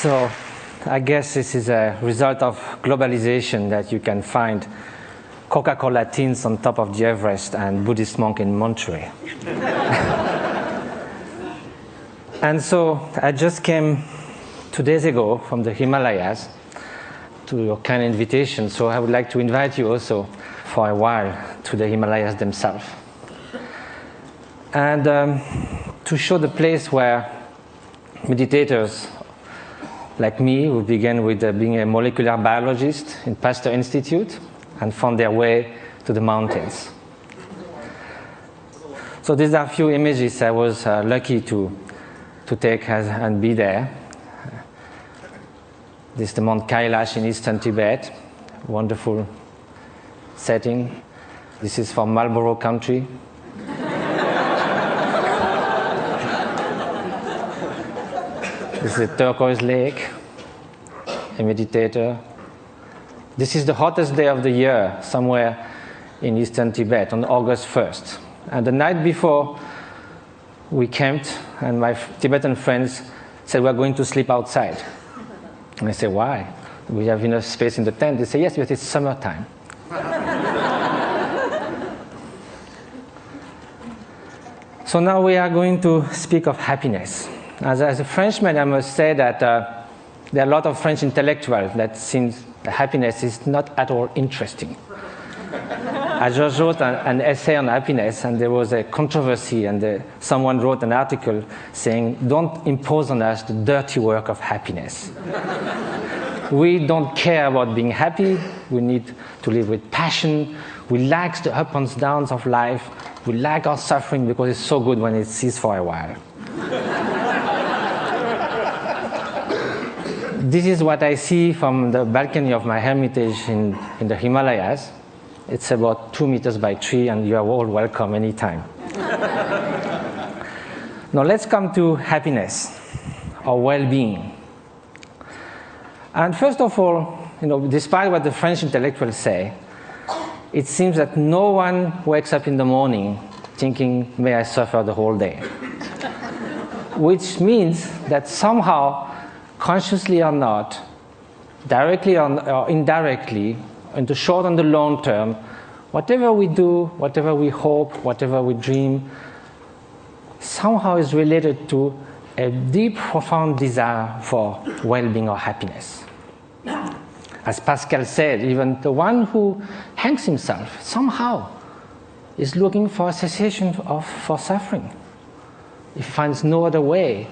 So I guess this is a result of globalization that you can find Coca-Cola tins on top of the Everest and Buddhist monk in Monterey. And so I just came 2 days ago from the Himalayas to your kind invitation, so I would like to invite you also for a while to the Himalayas themselves. And to show the place where meditators like me, who began with being a molecular biologist in Pasteur Institute and found their way to the mountains. So these are a few images I was lucky to take and be there. This is the Mount Kailash in eastern Tibet, wonderful setting. This is from Marlborough country. This is a turquoise lake, a meditator. This is the hottest day of the year, somewhere in eastern Tibet, on August 1st. And the night before, we camped, and my Tibetan friends said, we're going to sleep outside. And I said, why? We have enough space in the tent. They said, yes, but it's summertime. So now we are going to speak of happiness. As a Frenchman, I must say that there are a lot of French intellectuals that seems happiness is not at all interesting. I just wrote an essay on happiness, and there was a controversy, and someone wrote an article saying, don't impose on us the dirty work of happiness. We don't care about being happy. We need to live with passion. We like the ups and downs of life. We like our suffering because it's so good when it ceases for a while. This is what I see from the balcony of my hermitage in the Himalayas. It's about 2 meters by 3, and you are all welcome anytime. Now let's come to happiness, or well-being. And first of all, despite what the French intellectuals say, it seems that no one wakes up in the morning thinking, may I suffer the whole day. Which means that somehow, consciously or not, directly or indirectly, in the short and the long term, whatever we do, whatever we hope, whatever we dream, somehow is related to a deep, profound desire for well-being or happiness. As Pascal said, even the one who hangs himself somehow is looking for a cessation for suffering. He finds no other way.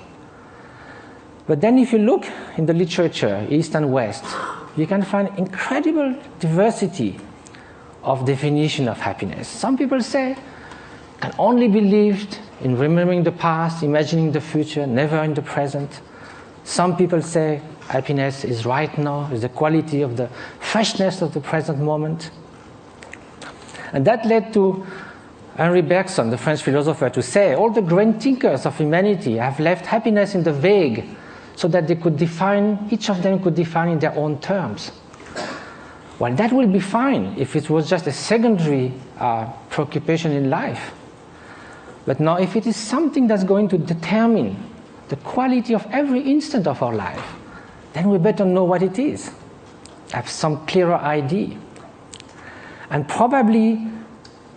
But then if you look in the literature, East and West, you can find incredible diversity of definition of happiness. Some people say can only be lived in remembering the past, imagining the future, never in the present. Some people say happiness is right now, is the quality of the freshness of the present moment. And that led to Henri Bergson, the French philosopher, to say all the great thinkers of humanity have left happiness in the vague, so that they could define, each of them could define in their own terms. Well, that will be fine if it was just a secondary preoccupation in life. But now, if it is something that's going to determine the quality of every instant of our life, then we better know what it is, have some clearer idea. And probably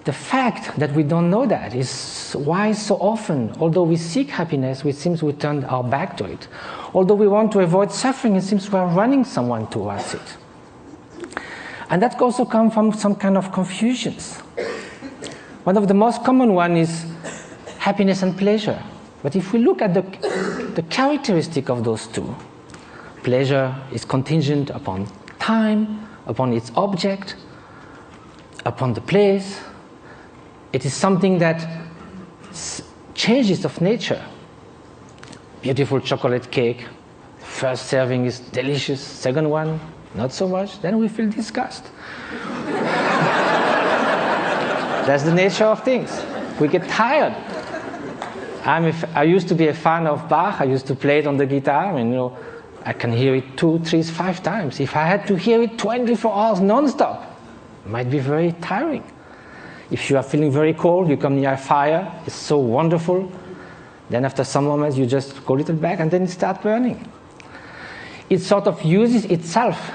the fact that we don't know that is why so often, although we seek happiness, it seems we turn our back to it. Although we want to avoid suffering, it seems we are running someone towards it. And that also comes from some kind of confusions. One of the most common ones is happiness and pleasure. But if we look at the characteristic of those two, pleasure is contingent upon time, upon its object, upon the place. It is something that changes of nature. Beautiful chocolate cake, first serving is delicious, second one, not so much, then we feel disgust. That's the nature of things. We get tired. I used to be a fan of Bach. I used to play it on the guitar, and I can hear it 2, 3, 5 times. If I had to hear it 24 hours non-stop, it might be very tiring. If you are feeling very cold, you come near a fire, it's so wonderful. Then after some moments, you just go a little back and then it starts burning. it sort of uses itself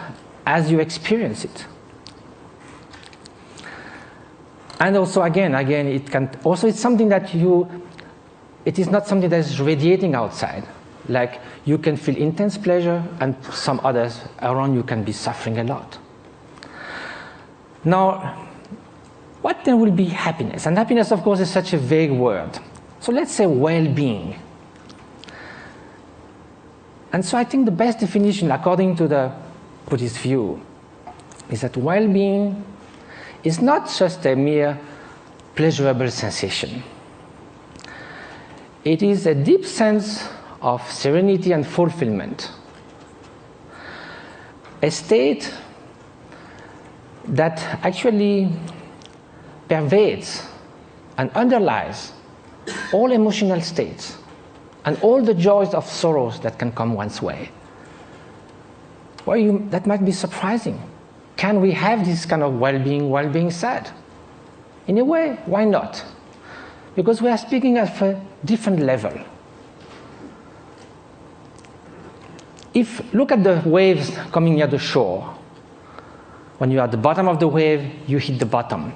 as you experience it. And also, again, it can also, it's something that it is not something that is radiating outside. Like, you can feel intense pleasure, and some others around you can be suffering a lot. Now, what then will be happiness? And happiness, of course, is such a vague word. So let's say well-being. And so I think the best definition, according to the Buddhist view, is that well-being is not just a mere pleasurable sensation. It is a deep sense of serenity and fulfillment, a state that actually pervades and underlies all emotional states and all the joys of sorrows that can come one's way. Well, that might be surprising. Can we have this kind of well-being while being sad? In a way, why not? Because we are speaking of a different level. Look at the waves coming near the shore. When you are at the bottom of the wave, you hit the bottom.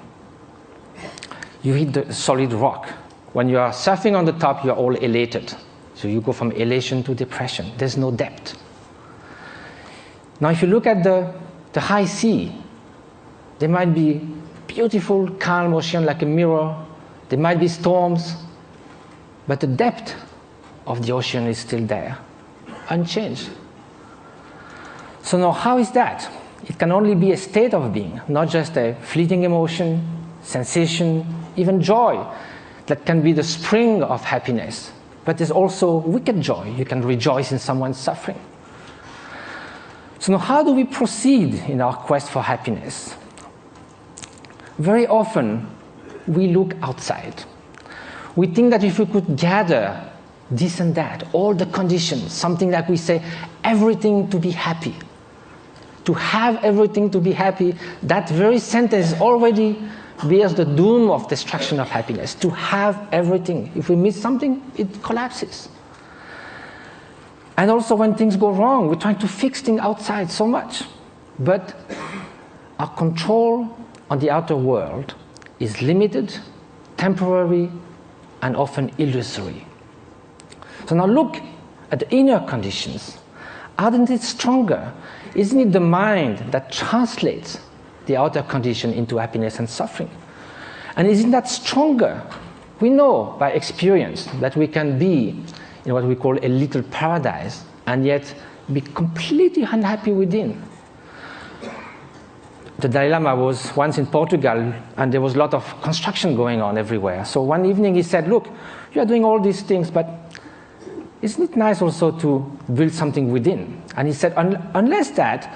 You hit the solid rock. When you are surfing on the top, you are all elated. So you go from elation to depression. There's no depth. Now, if you look at the high sea, there might be beautiful, calm ocean like a mirror. There might be storms, but the depth of the ocean is still there, unchanged. So now, how is that? It can only be a state of being, not just a fleeting emotion, sensation, even joy that can be the spring of happiness. But there's also wicked joy. You can rejoice in someone's suffering. So now, how do we proceed in our quest for happiness? Very often, we look outside. We think that if we could gather this and that, all the conditions, something like we say, everything to be happy. To have everything to be happy, that very sentence already bears the doom of destruction of happiness. To have everything. If we miss something, it collapses. And also when things go wrong, we're trying to fix things outside so much. But our control on the outer world is limited, temporary, and often illusory. So now look at the inner conditions. Aren't it stronger? Isn't it the mind that translates the outer condition into happiness and suffering? And isn't that stronger? We know by experience that we can be in what we call a little paradise and yet be completely unhappy within. The Dalai Lama was once in Portugal and there was a lot of construction going on everywhere. So one evening he said, look, you are doing all these things, but isn't it nice also to build something within? And he said, unless that,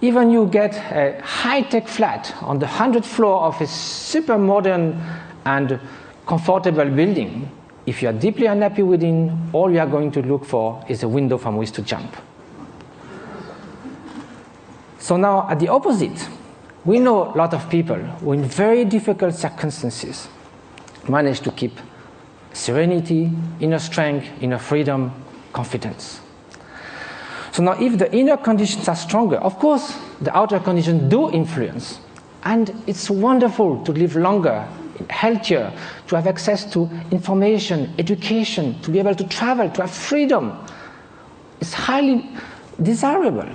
even you get a high-tech flat on the 100th floor of a super modern and comfortable building, if you are deeply unhappy within, all you are going to look for is a window from which to jump. So now, at the opposite, we know a lot of people who in very difficult circumstances manage to keep serenity, inner strength, inner freedom, confidence. So now if the inner conditions are stronger, of course the outer conditions do influence. And it's wonderful to live longer, healthier, to have access to information, education, to be able to travel, to have freedom. It's highly desirable.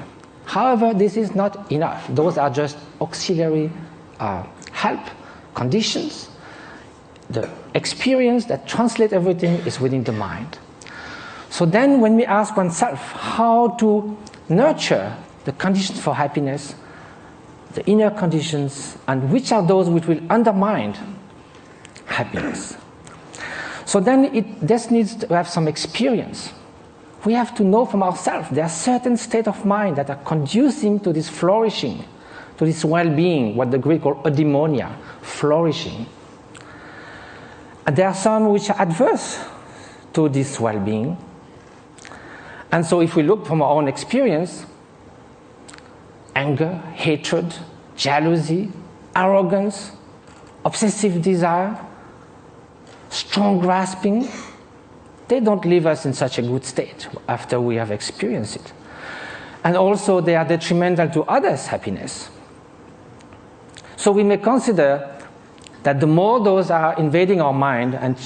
However, this is not enough. Those are just auxiliary help, conditions. The experience that translates everything is within the mind. So then when we ask oneself how to nurture the conditions for happiness, the inner conditions, and which are those which will undermine happiness. So then this needs to have some experience. We have to know from ourselves there are certain states of mind that are conducing to this flourishing, to this well-being, what the Greek call eudaimonia, flourishing. And there are some which are adverse to this well-being. And so if we look from our own experience, anger, hatred, jealousy, arrogance, obsessive desire, strong grasping, they don't leave us in such a good state after we have experienced it. and also they are detrimental to others' happiness. So we may consider that the more those are invading our mind, and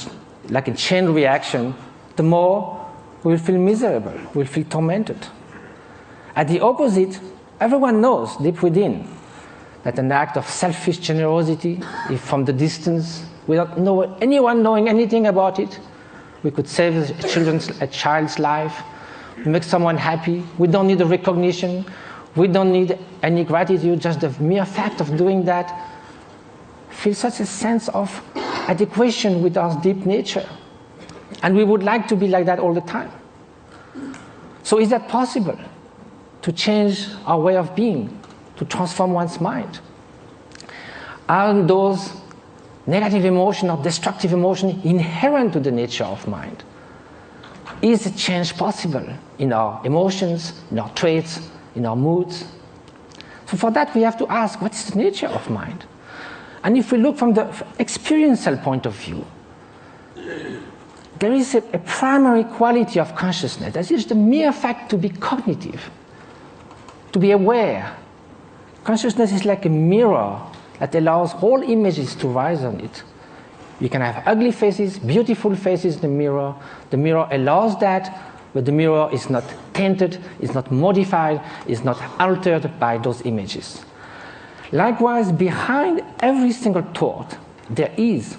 like a chain reaction, the more we will feel miserable, we will feel tormented. At the opposite, everyone knows deep within that an act of selfish generosity, if from the distance, without anyone knowing anything about it, we could save a child's life, make someone happy. We don't need a recognition. We don't need any gratitude. Just the mere fact of doing that feels such a sense of adequation with our deep nature. And we would like to be like that all the time. So is that possible? To change our way of being, to transform one's mind? Are those negative emotions or destructive emotions inherent to the nature of mind? Is a change possible in our emotions, in our traits, in our moods? So for that we have to ask, what is the nature of mind? And if we look from the experiential point of view, there is a primary quality of consciousness. That is the mere fact to be cognitive, to be aware. Consciousness is like a mirror that allows all images to rise on it. You can have ugly faces, beautiful faces in the mirror. The mirror allows that, but the mirror is not tainted, is not modified, is not altered by those images. Likewise, behind every single thought, there is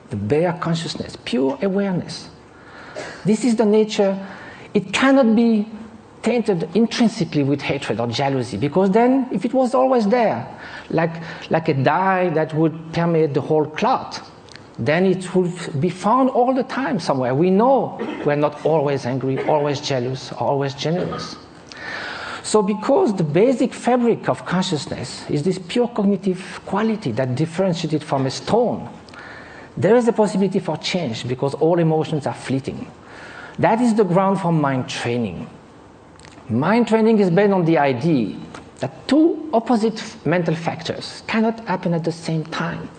the bare consciousness, pure awareness. This is the nature. It cannot be tainted intrinsically with hatred or jealousy, because then, if it was always there, like a dye that would permeate the whole cloth, then it would be found all the time somewhere. We know we're not always angry, always jealous, or always generous. So because the basic fabric of consciousness is this pure cognitive quality that differentiates it from a stone, there is a possibility for change, because all emotions are fleeting. That is the ground for mind training. Mind training is based on the idea that two opposite mental factors cannot happen at the same time.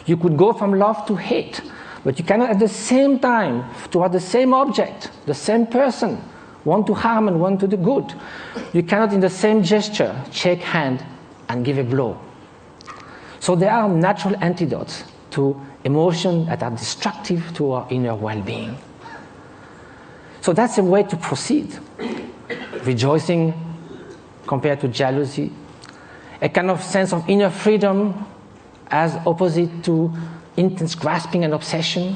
You could go from love to hate, but you cannot at the same time, toward the same object, the same person, one to harm and one to the good. You cannot in the same gesture shake hand and give a blow. So there are natural antidotes to emotions that are destructive to our inner well-being. So that's a way to proceed. Rejoicing compared to jealousy, a kind of sense of inner freedom as opposite to intense grasping and obsession,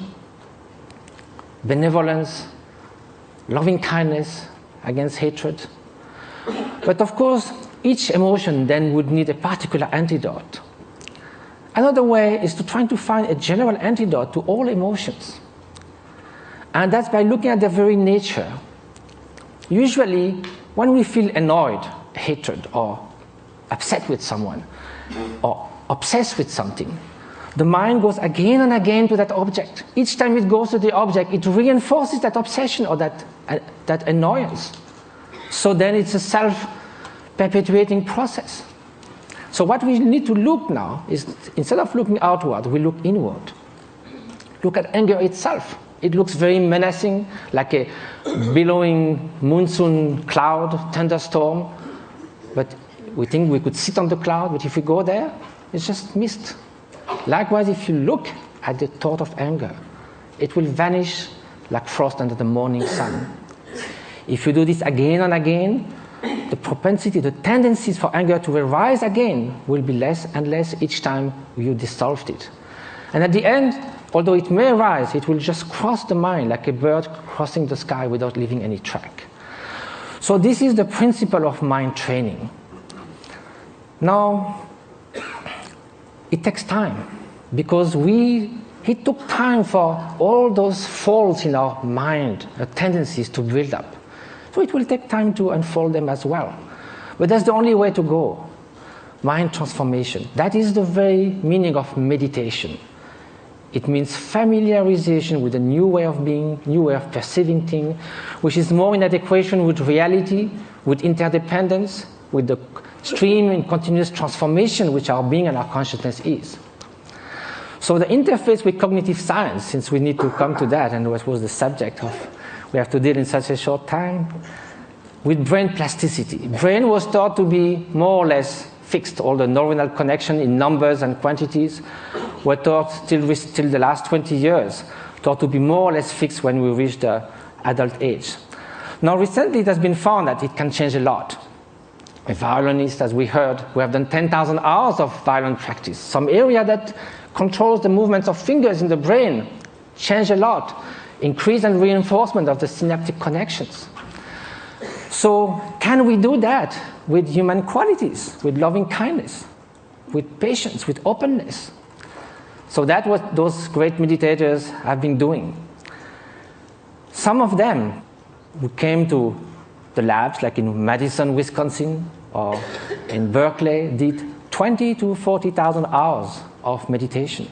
benevolence, loving kindness against hatred. But of course, each emotion then would need a particular antidote. Another way is to try to find a general antidote to all emotions. And that's by looking at their very nature. Usually, when we feel annoyed, hatred, or upset with someone, or obsessed with something, the mind goes again and again to that object. Each time it goes to the object, it reinforces that obsession or that annoyance. So then it's a self-perpetuating process. So what we need to look now is, instead of looking outward, we look inward. Look at anger itself. It looks very menacing, like a billowing monsoon cloud, thunderstorm. But we think we could sit on the cloud, but if we go there, it's just mist. Likewise, if you look at the thought of anger, it will vanish like frost under the morning sun. If you do this again and again, the propensity, the tendencies for anger to arise again will be less and less each time you dissolved it. And at the end, although it may arise, it will just cross the mind like a bird crossing the sky without leaving any track. So this is the principle of mind training. Now, it takes time, because it took time for all those faults in our mind, tendencies to build up. So it will take time to unfold them as well. But that's the only way to go. Mind transformation. That is the very meaning of meditation. It means familiarization with a new way of being, new way of perceiving things, which is more in adequation with reality, with interdependence, with the stream and continuous transformation which our being and our consciousness is. So the interface with cognitive science, since we need to come to that, and what was the subject of we have to deal in such a short time, with brain plasticity. Brain was thought to be more or less fixed. All the neuronal connection in numbers and quantities were thought till the last 20 years, thought to be more or less fixed when we reach the adult age. Now recently it has been found that it can change a lot. A violinist, as we heard, we have done 10,000 hours of violin practice. Some area that controls the movements of fingers in the brain change a lot. Increase and reinforcement of the synaptic connections. So can we do that with human qualities, with loving kindness, with patience, with openness? So that's what those great meditators have been doing. Some of them who came to the labs, like in Madison, Wisconsin, or in Berkeley, did 20 to 40,000 hours of meditation.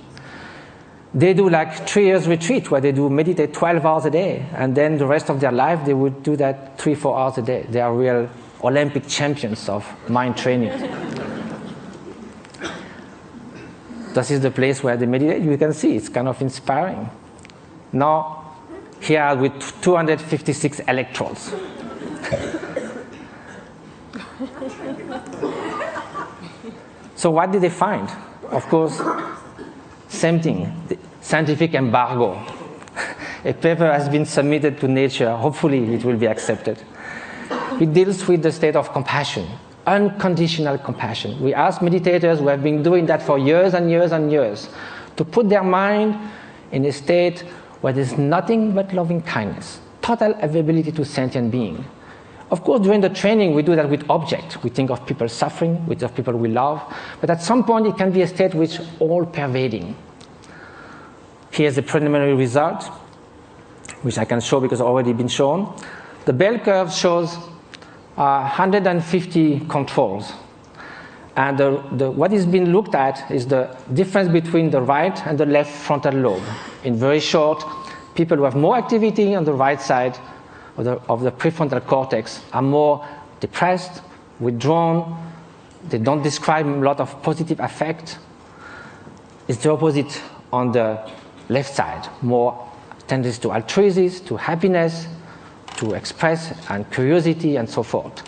They do like 3 years retreat where they do meditate 12 hours a day, and then the rest of their life they would do that 3-4 hours a day. They are real Olympic champions of mind training. This is the place where they meditate. You can see it's kind of inspiring. Now, here with 256 electrodes. So what did they find? Of course, same thing, the scientific embargo. A paper has been submitted to Nature. Hopefully it will be accepted. It deals with the state of compassion, unconditional compassion. We ask meditators who have been doing that for years and years and years to put their mind in a state where there's nothing but loving kindness, total availability to sentient being. Of course, during the training, we do that with objects. We think of people suffering, we think of people we love. But at some point, it can be a state which is all-pervading. Here's a preliminary result, which I can show because it's already been shown. The bell curve shows 150 controls. And what is being looked at is the difference between the right and the left frontal lobe. In very short, people who have more activity on the right side of the prefrontal cortex are more depressed, withdrawn, they don't describe a lot of positive affect. It's the opposite on the left side, more tendency to altruism, to happiness, to express, and curiosity, and so forth.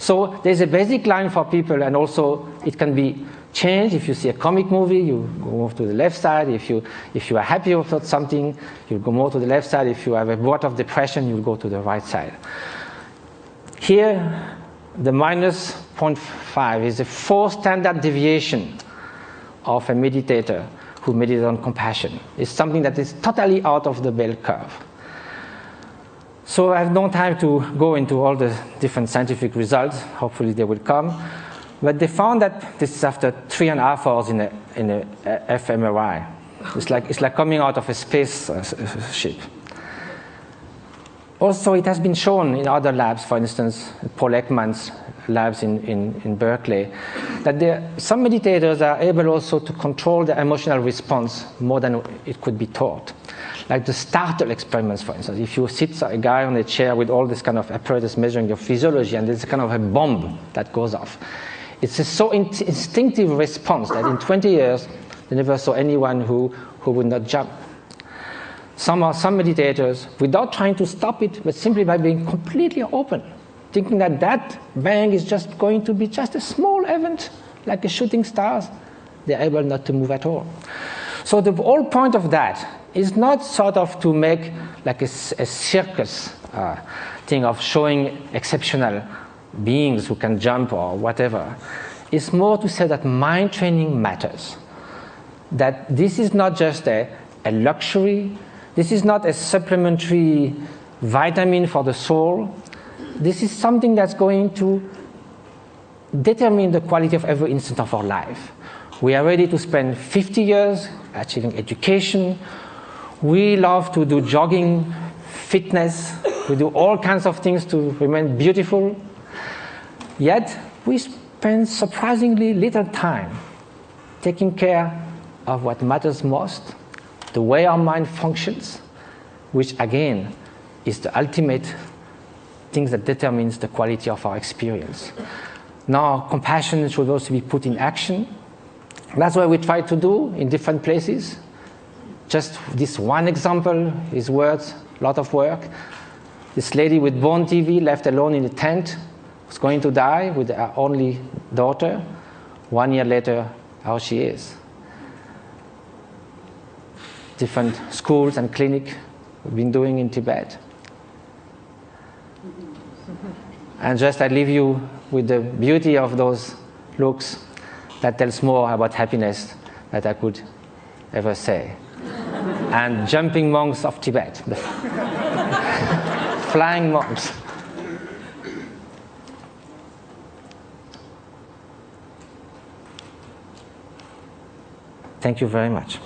So there's a basic line for people, and also it can be changed. If you see a comic movie, you go more to the left side. If you are happy about something, you go more to the left side. If you have a bout of depression, you go to the right side. Here, the minus 0.5 is a 4 standard deviation of a meditator who meditates on compassion. It's something that is totally out of the bell curve. So I have no time to go into all the different scientific results. Hopefully they will come. But they found that this is after 3.5 hours in a fMRI. It's like coming out of a space ship. Also, it has been shown in other labs, for instance, Paul Ekman's labs in Berkeley, that some meditators are able also to control their emotional response more than it could be taught. Like the startle experiments, for instance. If you sit a guy on a chair with all this kind of apparatus measuring your physiology, and there's kind of a bomb that goes off. It's a so instinctive response that in 20 years, they never saw anyone who would not jump. Some meditators, without trying to stop it, but simply by being completely open, thinking that that bang is just going to be just a small event, like a shooting stars, they're able not to move at all. So the whole point of that is not sort of to make like a circus thing of showing exceptional beings who can jump or whatever. It's more to say that mind training matters. That this is not just a luxury. This is not a supplementary vitamin for the soul. This is something that's going to determine the quality of every instant of our life. We are ready to spend 50 years achieving education. We love to do jogging, fitness. We do all kinds of things to remain beautiful. Yet, we spend surprisingly little time taking care of what matters most, the way our mind functions, which again is the ultimate thing that determines the quality of our experience. Now, compassion should also be put in action. That's what we try to do in different places. Just this one example is worth a lot of work. This lady with bone TV left alone in a tent was going to die with her only daughter. 1 year later, how she is. Different schools and clinics we've been doing in Tibet. And just I leave you with the beauty of those looks that tells more about happiness that I could ever say. And jumping monks of Tibet, flying monks. Thank you very much.